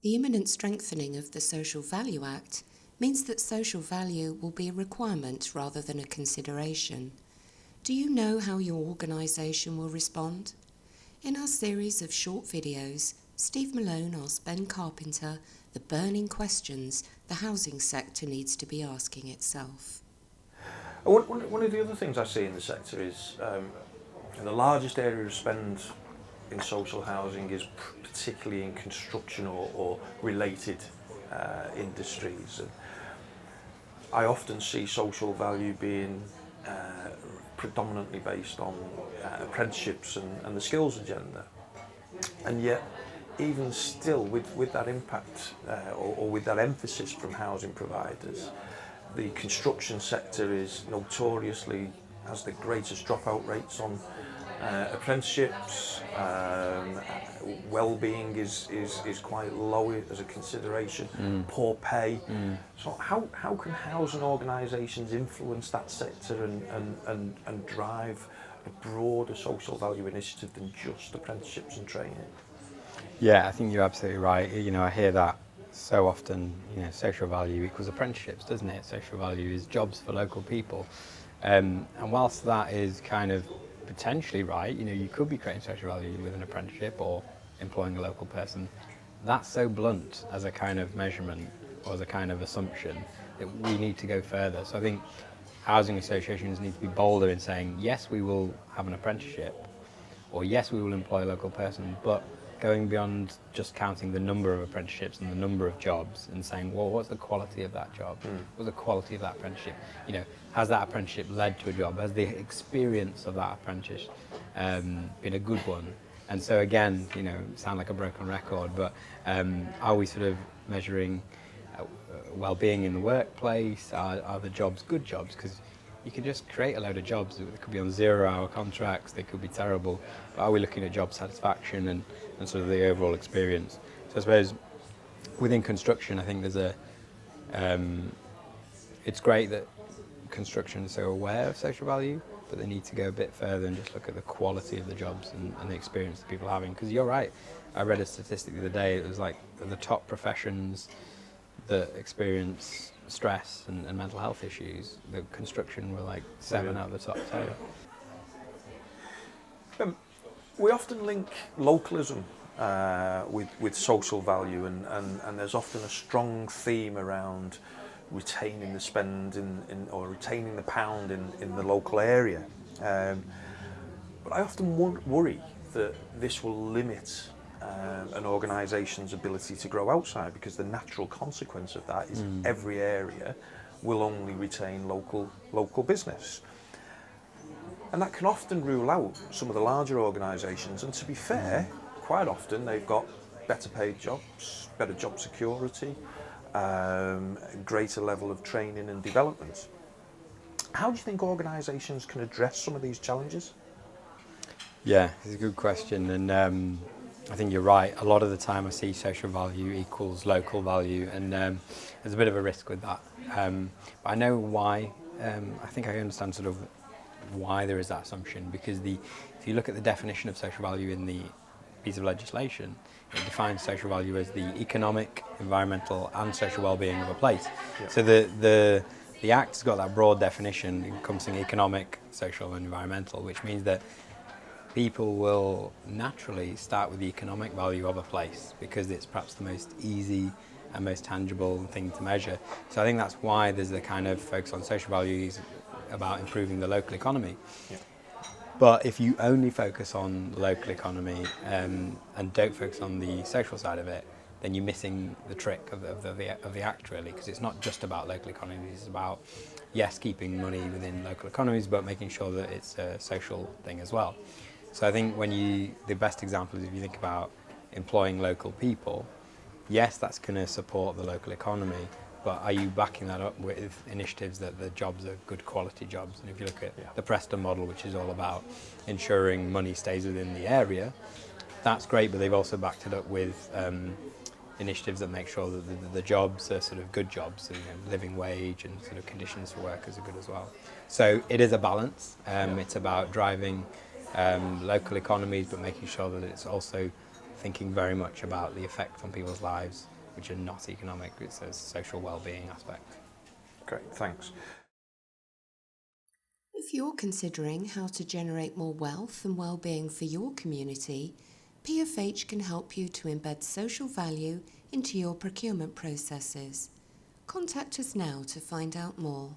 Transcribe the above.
The imminent strengthening of the Social Value Act means that social value will be a requirement rather than a consideration. Do you know how your organisation will respond? In our series of short videos, Steve Malone asks Ben Carpenter the burning questions the housing sector needs to be asking itself. One of the other things I see in the sector is the largest area of spend in social housing is particularly in construction or related industries. And I often see social value being predominantly based on apprenticeships and the skills agenda. And yet, even still, with that impact or with that emphasis from housing providers, the construction sector is notoriously has the greatest dropout rates on apprenticeships. Well-being is quite low as a consideration. Poor pay. So how can housing organisations influence that sector and drive a broader social value initiative than just apprenticeships and training? Yeah, I think you're absolutely right. I hear that so often. Social value equals apprenticeships, doesn't it? Social value is jobs for local people. And whilst that is kind of potentially right, you could be creating social value with an apprenticeship or employing a local person. That's so blunt as a kind of measurement or as a kind of assumption that we need to go further. So I think housing associations need to be bolder in saying, yes, we will have an apprenticeship, or yes, we will employ a local person, but going beyond just counting the number of apprenticeships and the number of jobs and saying, well, what's the quality of that job? What's the quality of that apprenticeship? Has that apprenticeship led to a job? Has the experience of that apprentice been a good one? And so again, sound like a broken record, but are we sort of measuring well-being in the workplace? Are the jobs good jobs? Because you can just create a load of jobs. They could be on 0-hour contracts, they could be terrible, but are we looking at job satisfaction and sort of the overall experience? So I suppose within construction, I think there's it's great that construction is so aware of social value, but they need to go a bit further and just look at the quality of the jobs and the experience that people are having. Because you're right, I read a statistic the other day, it was like the top professions that experience stress and mental health issues, the construction were like 7 out of the top 10. We often link localism with social value, and there's often a strong theme around retaining the spend or retaining the pound in the local area. But I often worry that this will limit an organisation's ability to grow outside, because the natural consequence of that is every area will only retain local business. And that can often rule out some of the larger organisations, and to be fair, quite often they've got better paid jobs, better job security, greater level of training and development. How do you think organisations can address some of these challenges? Yeah, it's a good question, and I think you're right. A lot of the time I see social value equals local value, and there's a bit of a risk with that. But I know why. I think I understand sort of why there is that assumption, because if you look at the definition of social value in the piece of legislation, it defines social value as the economic, environmental and social well-being of a place. Yeah. So the Act's got that broad definition encompassing economic, social and environmental, which means that people will naturally start with the economic value of a place because it's perhaps the most easy and most tangible thing to measure. So I think that's why there's a kind of focus on social values about improving the local economy. Yeah. But if you only focus on the local economy and don't focus on the social side of it, then you're missing the trick of the Act, really, because it's not just about local economies. It's about, yes, keeping money within local economies, but making sure that it's a social thing as well. So I think the best example is if you think about employing local people, yes, that's going to support the local economy, but are you backing that up with initiatives that the jobs are good quality jobs? And if you look at the Preston model, which is all about ensuring money stays within the area, that's great, but they've also backed it up with initiatives that make sure that the jobs are sort of good jobs, so, living wage and sort of conditions for workers are good as well. So it is a balance. It's about driving local economies, but making sure that it's also thinking very much about the effect on people's lives, which are not economic, it's a social well-being aspect. Great, thanks. If you're considering how to generate more wealth and well-being for your community, PFH can help you to embed social value into your procurement processes. Contact us now to find out more.